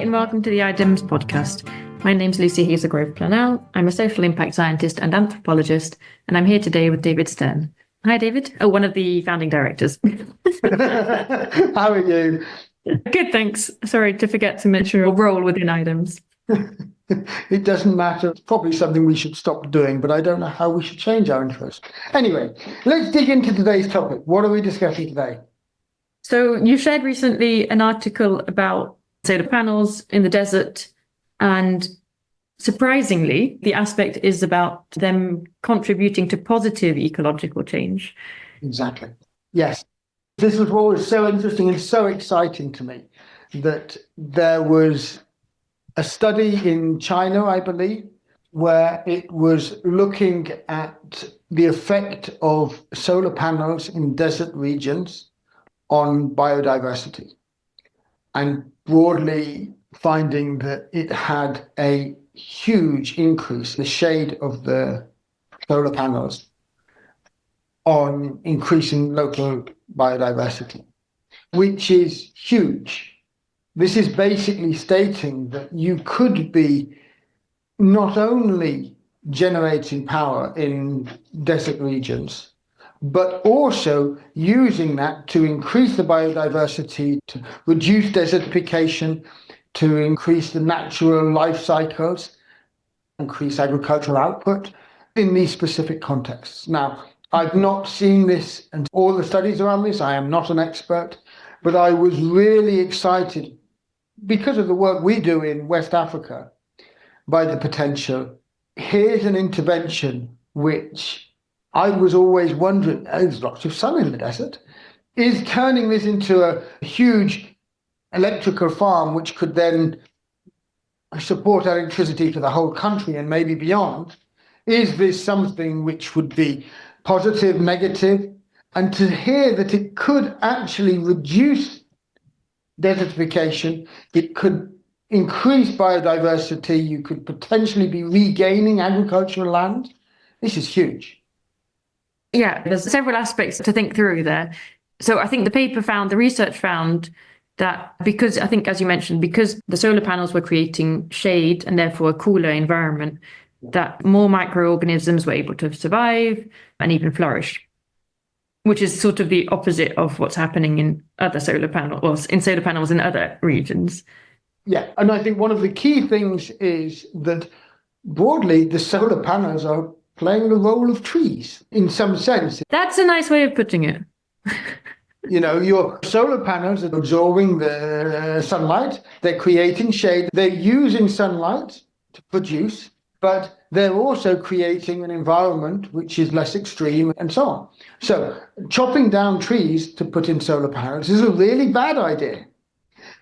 and welcome to the iDEMS podcast. My name's Lucie Hazelgrove Planel. I'm a social impact scientist and anthropologist, and I'm here today with David Stern. Hi, David. Oh, one of the founding directors. How are you? Good, thanks. Sorry to forget to mention your role within iDEMS. It doesn't matter. It's probably something we should stop doing, but I don't know how we should change our interest. Anyway, let's dig into today's topic. What are we discussing today? So you shared recently an article about solar panels in the desert, and surprisingly, the aspect is about them contributing to positive ecological change. Exactly. Yes. This was what was so interesting and so exciting to me, that there was a study in China, I believe, where it was looking at the effect of solar panels in desert regions on biodiversity, and broadly finding that it had a huge increase in the shade of the solar panels on increasing local biodiversity, which is huge. This is basically stating that you could be not only generating power in desert regions, but also using that to increase the biodiversity, to reduce desertification, to increase the natural life cycles, increase agricultural output in these specific contexts. Now, I've not seen this and all the studies around this. I am not an expert, but I was really excited because of the work we do in West Africa by the potential. Here's an intervention which I was always wondering, there's lots of sun in the desert, is turning this into a huge electrical farm which could then support electricity to the whole country and maybe beyond. Is this something which would be positive, negative? And to hear that it could actually reduce desertification, it could increase biodiversity, you could potentially be regaining agricultural land. This is huge. Yeah, there's several aspects to think through there. So I think the research found that because, I think, as you mentioned, because the solar panels were creating shade and therefore a cooler environment, that more microorganisms were able to survive and even flourish, which is sort of the opposite of what's happening in other solar panels, in solar panels in other regions. Yeah, and I think one of the key things is that broadly the solar panels are playing the role of trees in some sense. That's a nice way of putting it. You know, your solar panels are absorbing the sunlight, they're creating shade, they're using sunlight to produce, but they're also creating an environment which is less extreme and so on. So chopping down trees to put in solar panels is a really bad idea.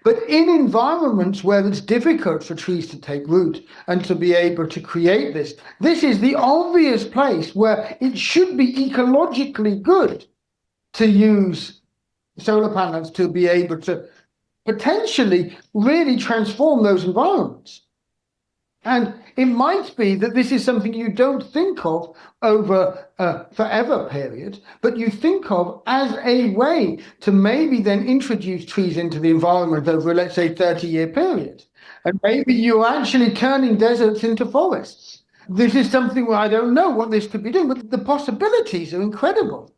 But in environments where it's difficult for trees to take root and to be able to create this, this is the obvious place where it should be ecologically good to use solar panels to be able to potentially really transform those environments. And it might be that this is something you don't think of over a forever period, but you think of as a way to maybe then introduce trees into the environment over, let's say, 30-year period. And maybe you're actually turning deserts into forests. This is something where I don't know what this could be doing, but the possibilities are incredible.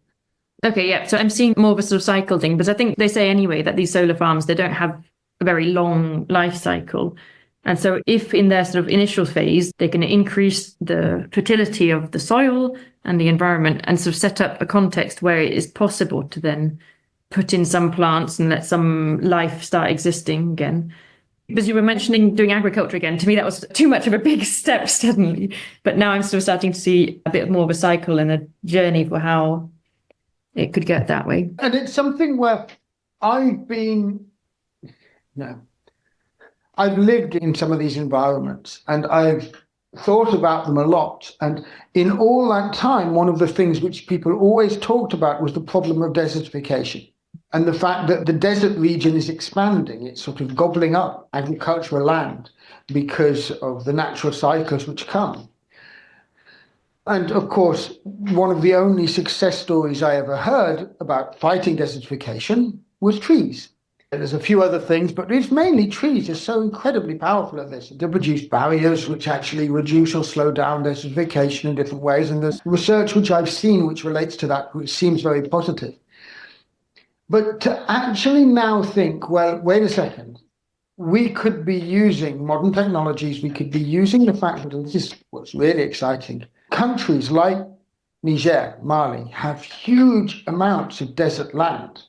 Okay, yeah. So I'm seeing more of a sort of cycle thing, because I think they say anyway that these solar farms, they don't have a very long life cycle. And so if in their sort of initial phase, they can increase the fertility of the soil and the environment and sort of set up a context where it is possible to then put in some plants and let some life start existing again. Because you were mentioning doing agriculture again, to me that was too much of a big step suddenly. But now I'm sort of starting to see a bit more of a cycle and a journey for how it could get that way. And it's something where I've lived in some of these environments and I've thought about them a lot. And in all that time, one of the things which people always talked about was the problem of desertification and the fact that the desert region is expanding. It's sort of gobbling up agricultural land because of the natural cycles which come. And of course, one of the only success stories I ever heard about fighting desertification was trees. There's a few other things, but it's mainly trees are so incredibly powerful at this. They produce barriers which actually reduce or slow down desertification in different ways. And there's research which I've seen which relates to that, which seems very positive. But to actually now think, well, wait a second, we could be using modern technologies, we could be using the fact that this is what's really exciting. Countries like Niger, Mali, have huge amounts of desert land,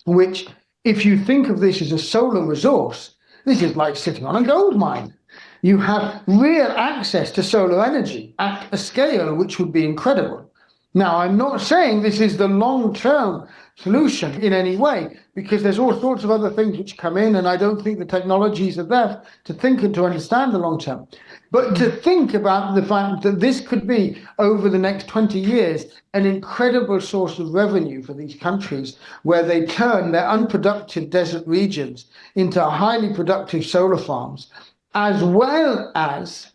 which, if you think of this as a solar resource, this is like sitting on a gold mine. You have real access to solar energy at a scale which would be incredible. Now, I'm not saying this is the long-term solution in any way, because there's all sorts of other things which come in, and I don't think the technologies are there to think and to understand the long term. But to think about the fact that this could be, over the next 20 years, an incredible source of revenue for these countries, where they turn their unproductive desert regions into highly productive solar farms, as well as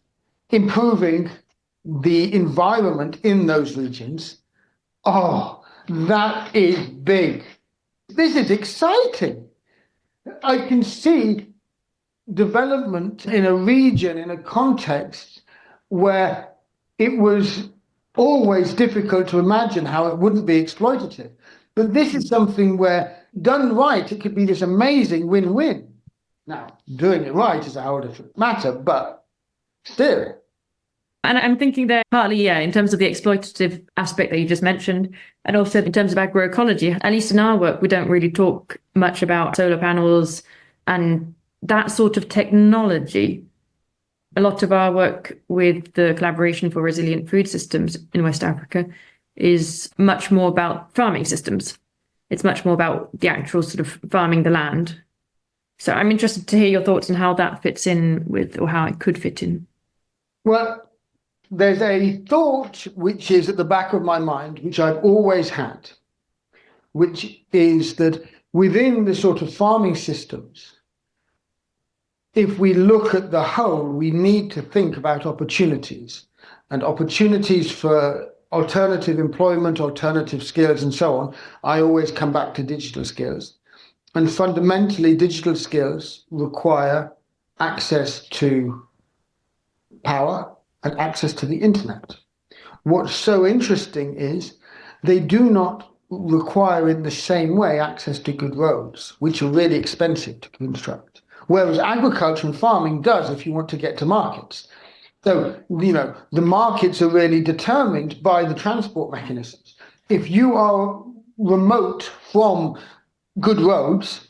improving the environment in those regions. Oh, that is big. This is exciting. I can see development in a region, in a context where it was always difficult to imagine how it wouldn't be exploitative. But this is something where, done right, it could be this amazing win-win. Now, doing it right is a whole different matter, but still. And I'm thinking there partly, yeah, in terms of the exploitative aspect that you just mentioned, and also in terms of agroecology. At least in our work, we don't really talk much about solar panels and that sort of technology. A lot of our work with the Collaboration for Resilient Food Systems in West Africa is much more about farming systems. It's much more about the actual sort of farming the land. So I'm interested to hear your thoughts on how that fits in with, or how it could fit in. Well, there's a thought which is at the back of my mind, which I've always had, which is that within the sort of farming systems, if we look at the whole, we need to think about opportunities, and opportunities for alternative employment, alternative skills, and so on. I always come back to digital skills. And fundamentally, digital skills require access to power and access to the internet. What's so interesting is they do not require in the same way access to good roads, which are really expensive to construct. Whereas agriculture and farming does if you want to get to markets. So, the markets are really determined by the transport mechanisms. If you are remote from good roads,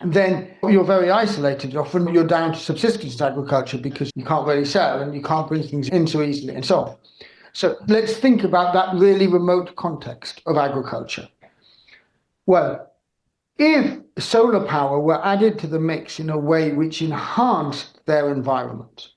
then you're very isolated. Often you're down to subsistence agriculture because you can't really sell and you can't bring things in so easily and so on. So let's think about that really remote context of agriculture. Well, if solar power were added to the mix in a way which enhanced their environment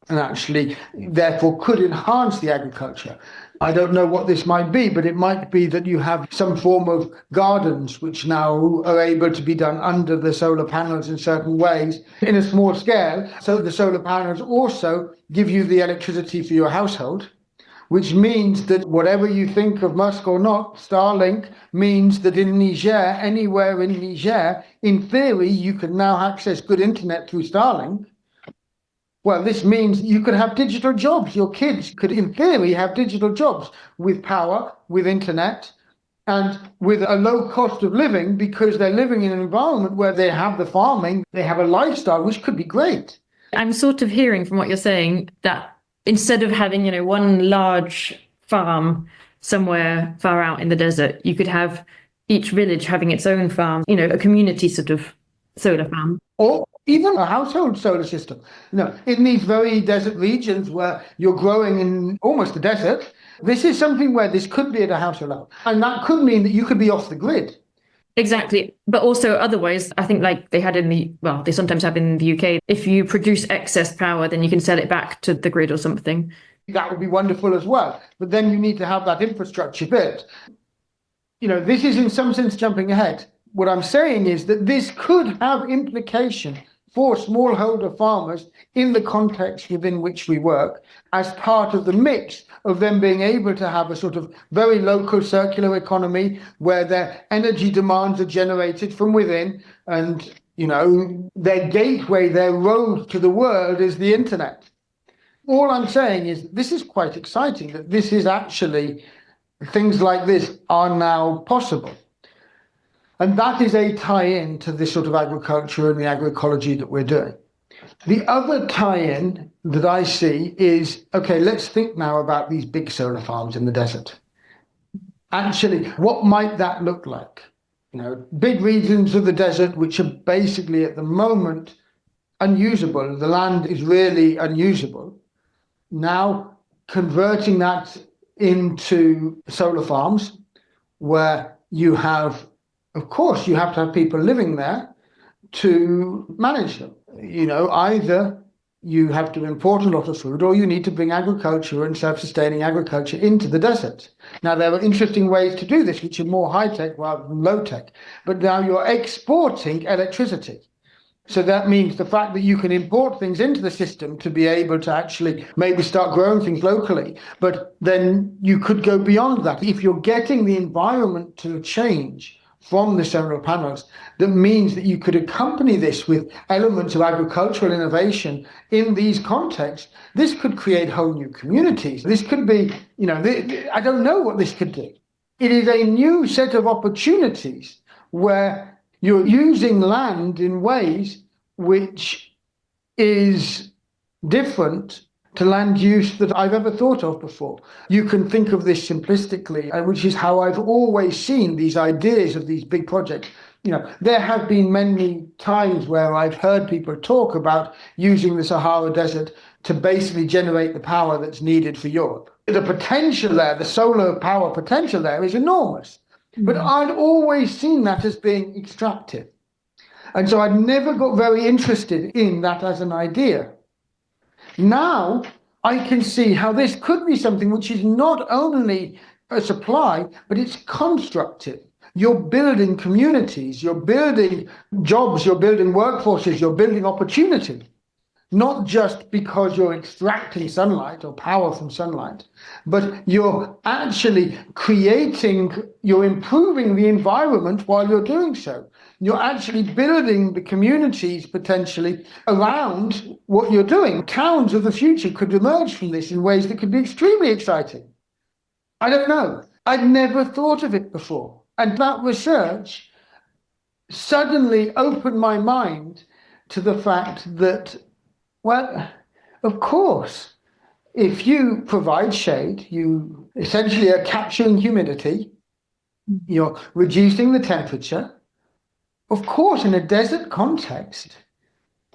and actually therefore could enhance the agriculture, I don't know what this might be, but it might be that you have some form of gardens which now are able to be done under the solar panels in certain ways in a small scale. So the solar panels also give you the electricity for your household, which means that whatever you think of Musk or not, Starlink means that in Niger, anywhere in Niger, in theory, you can now access good internet through Starlink. Well, this means you could have digital jobs. Your kids could, in theory, have digital jobs with power, with internet, and with a low cost of living because they're living in an environment where they have the farming, they have a lifestyle, which could be great. I'm sort of hearing from what you're saying that instead of having, one large farm somewhere far out in the desert, you could have each village having its own farm, a community sort of solar farm. Or even a household solar system. In these very desert regions where you're growing in almost a desert, this is something where this could be at a household level. And that could mean that you could be off the grid. Exactly. But also otherwise, I think like they sometimes have in the UK, if you produce excess power, then you can sell it back to the grid or something. That would be wonderful as well. But then you need to have that infrastructure built. This is in some sense jumping ahead. What I'm saying is that this could have implication for smallholder farmers in the context within which we work as part of the mix of them being able to have a sort of very local circular economy where their energy demands are generated from within, and their gateway, their road to the world is the internet. All I'm saying is this is quite exciting, that this is actually, things like this are now possible. And that is a tie-in to this sort of agriculture and the agroecology that we're doing. The other tie-in that I see is, okay, let's think now about these big solar farms in the desert. Actually, what might that look like? Big regions of the desert, which are basically at the moment unusable. The land is really unusable. Now, converting that into solar farms where you have, of course, you have to have people living there to manage them. Either you have to import a lot of food or you need to bring agriculture and self-sustaining agriculture into the desert. Now, there are interesting ways to do this, which are more high-tech rather than low-tech. But now you're exporting electricity. So that means the fact that you can import things into the system to be able to actually maybe start growing things locally, but then you could go beyond that. If you're getting the environment to change from the solar panels, that means that you could accompany this with elements of agricultural innovation in these contexts. This could create whole new communities. This could be, I don't know what this could do. It is a new set of opportunities where you're using land in ways which is different to land use that I've ever thought of before. You can think of this simplistically, which is how I've always seen these ideas of these big projects. There have been many times where I've heard people talk about using the Sahara Desert to basically generate the power that's needed for Europe. The potential there, the solar power potential there is enormous. But I'd always seen that as being extractive. And so I'd never got very interested in that as an idea. Now I can see how this could be something which is not only a supply, but it's constructive. You're building communities, you're building jobs, you're building workforces, you're building opportunity. Not just because you're extracting sunlight or power from sunlight, but you're actually you're improving the environment while you're doing so. You're actually building the communities potentially around what you're doing. Towns of the future could emerge from this in ways that could be extremely exciting. I don't know. I'd never thought of it before. And that research suddenly opened my mind to the fact that, well, of course, if you provide shade, you essentially are capturing humidity, you're reducing the temperature. Of course, in a desert context,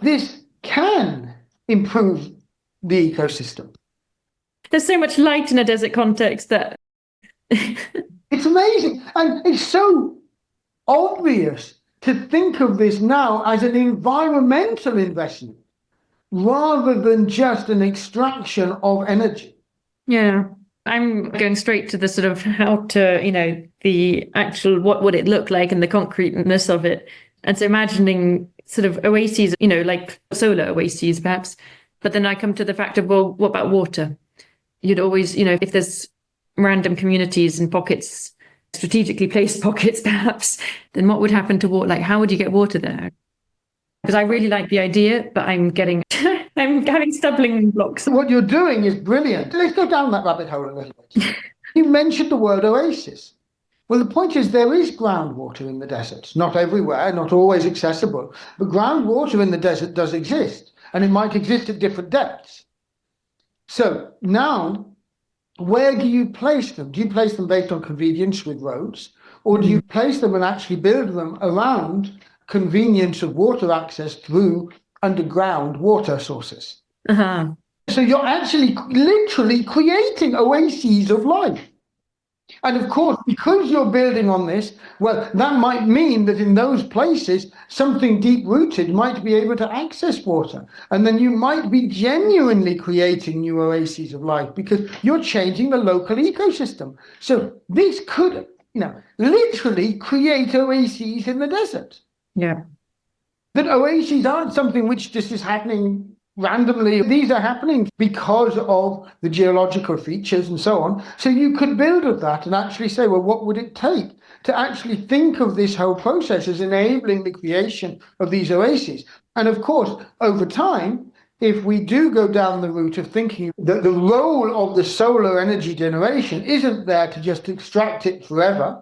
this can improve the ecosystem. There's so much light in a desert context that... It's amazing. And it's so obvious to think of this now as an environmental investment, rather than just an extraction of energy. Yeah, I'm going straight to the sort of how to, the actual, what would it look like and the concreteness of it. And so imagining sort of oases, like solar oases perhaps. But then I come to the fact of, well, what about water? You'd always, if there's random communities and pockets, strategically placed pockets perhaps, then what would happen to water? Like, how would you get water there? Because I really like the idea, but I'm having stumbling blocks. What you're doing is brilliant. Let's go down that rabbit hole a little bit. You mentioned the word oasis. Well, the point is there is groundwater in the deserts. Not everywhere, not always accessible, but groundwater in the desert does exist, and it might exist at different depths. So now, where do you place them? Do you place them based on convenience with roads, or do you place them and actually build them around convenience of water access through underground water sources? So you're actually literally creating oases of life. And of course, because you're building on this, well, that might mean that in those places, something deep-rooted might be able to access water. And then you might be genuinely creating new oases of life because you're changing the local ecosystem. So this could, literally create oases in the desert. Yeah. that oases aren't something which just is happening randomly. These are happening because of the geological features and so on. So you could build on that and actually say, well, what would it take to actually think of this whole process as enabling the creation of these oases? And of course, over time, if we do go down the route of thinking that the role of the solar energy generation isn't there to just extract it forever,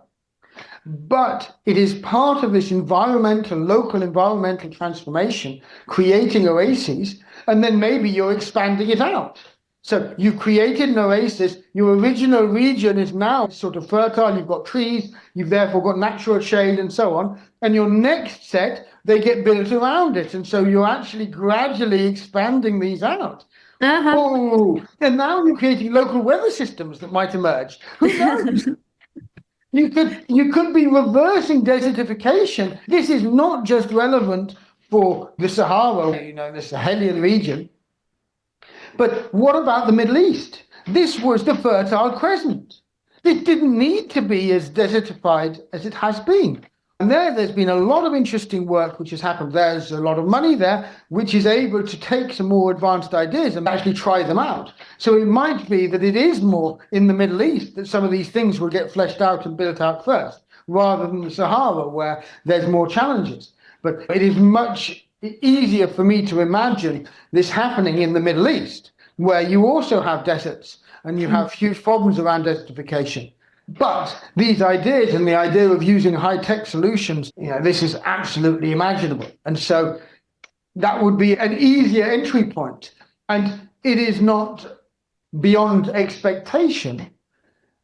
but it is part of this local environmental transformation, creating oases, and then maybe you're expanding it out. So you've created an oasis, your original region is now sort of fertile, you've got trees, you've therefore got natural shade and so on, and your next set, they get built around it. And so you're actually gradually expanding these out. Uh-huh. Oh, and now you're creating local weather systems that might emerge. Who knows? You could be reversing desertification. This is not just relevant for the Sahara, the Sahelian region, but what about the Middle East? This was the Fertile Crescent. It didn't need to be as desertified as it has been. And there's been a lot of interesting work which has happened. There's a lot of money there, which is able to take some more advanced ideas and actually try them out. So it might be that it is more in the Middle East that some of these things will get fleshed out and built out first, rather than the Sahara, where there's more challenges. But it is much easier for me to imagine this happening in the Middle East, where you also have deserts and you have huge problems around desertification. But these ideas and the idea of using high-tech solutions, this is absolutely imaginable. And so that would be an easier entry point. And it is not beyond expectation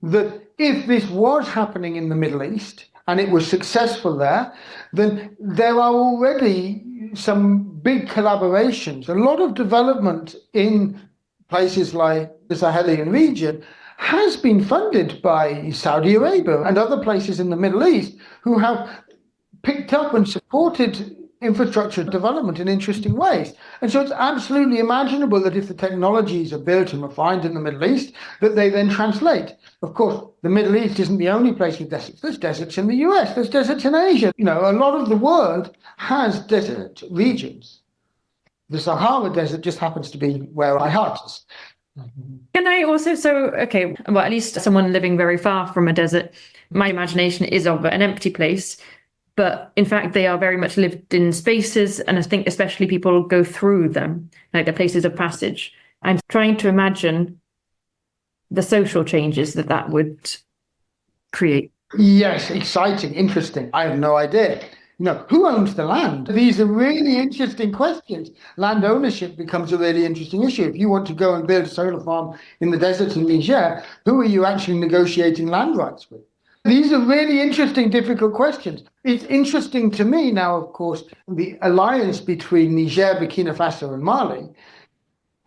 that if this was happening in the Middle East and it was successful there, then there are already some big collaborations, a lot of development in places like the Sahelian region has been funded by Saudi Arabia and other places in the Middle East who have picked up and supported infrastructure development in interesting ways. And so it's absolutely imaginable that if the technologies are built and refined in the Middle East, that they then translate. Of course, the Middle East isn't the only place with deserts. There's deserts in the US, there's deserts in Asia. A lot of the world has desert regions. The Sahara Desert just happens to be where my heart is. Can I also, at least someone living very far from a desert, my imagination is of an empty place, but in fact they are very much lived in spaces, and I think especially people go through them, like the places of passage. I'm trying to imagine the social changes that would create. Yes, exciting, interesting. I have no idea. Who owns the land? These are really interesting questions. Land ownership becomes a really interesting issue. If you want to go and build a solar farm in the desert in Niger, who are you actually negotiating land rights with? These are really interesting, difficult questions. It's interesting to me now, of course, the alliance between Niger, Burkina Faso, and Mali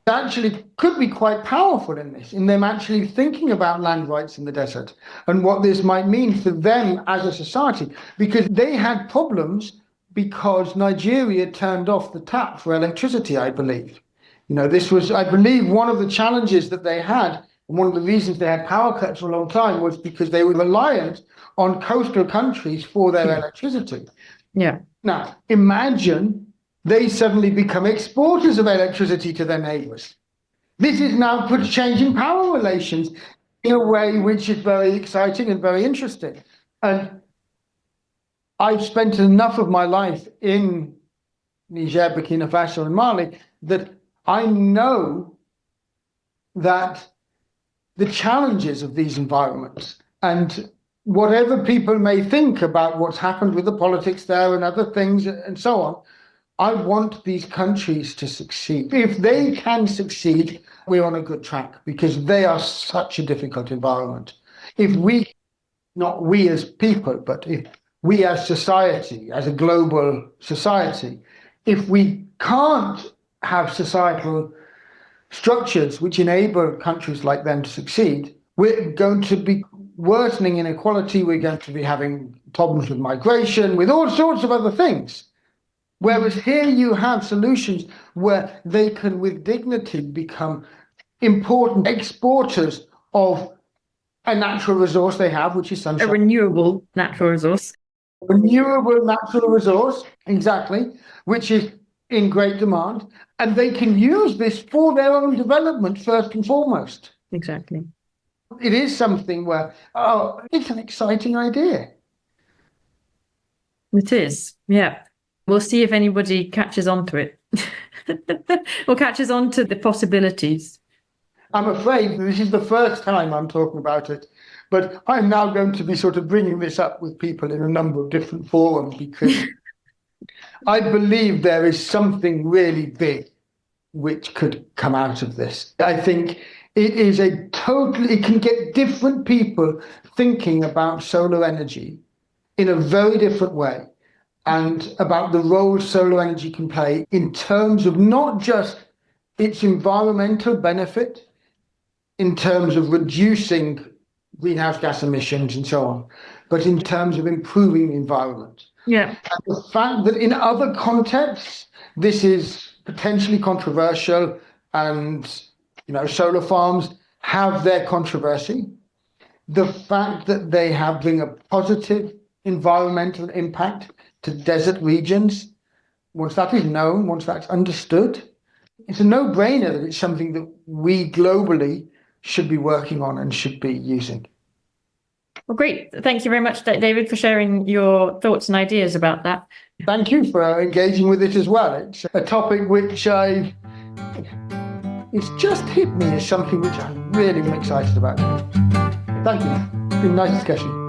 actually could be quite powerful in them actually thinking about land rights in the desert and what this might mean for them as a society, because they had problems because Nigeria turned off the tap for electricity, I believe. This was, I believe, one of the challenges that they had, and one of the reasons they had power cuts for a long time was because they were reliant on coastal countries for their electricity. Yeah. Now, imagine they suddenly become exporters of electricity to their neighbors. This is now changing power relations in a way which is very exciting and very interesting. And I've spent enough of my life in Niger, Burkina Faso, and Mali that I know that the challenges of these environments, and whatever people may think about what's happened with the politics there and other things and so on, I want these countries to succeed. If they can succeed, we're on a good track, because they are such a difficult environment. If we, not we as people, but if we as society, as a global society, if we can't have societal structures which enable countries like them to succeed, we're going to be worsening inequality, we're going to be having problems with migration, with all sorts of other things. Whereas here you have solutions where they can, with dignity, become important exporters of a natural resource they have, which is sunshine. A renewable natural resource. renewable natural resource, exactly, which is in great demand, and they can use this for their own development first and foremost. Exactly. It is something where, oh, it's an exciting idea. It is, yeah. We'll see if anybody catches on to it or catches on to the possibilities. I'm afraid this is the first time I'm talking about it, but I'm now going to be sort of bringing this up with people in a number of different forums because I believe there is something really big which could come out of this. I think it can get different people thinking about solar energy in a very different way and about the role solar energy can play in terms of not just its environmental benefit, in terms of reducing greenhouse gas emissions and so on, but in terms of improving the environment. Yeah. And the fact that in other contexts, this is potentially controversial and, solar farms have their controversy. The fact that they bring a positive environmental impact to desert regions, once that is known, once that's understood, it's a no-brainer that it's something that we globally should be working on and should be using. Well, great. Thank you very much, David, for sharing your thoughts and ideas about that. Thank you for engaging with it as well. It's a topic which it's just hit me as something which I really am excited about. Thank you. It's been a nice discussion.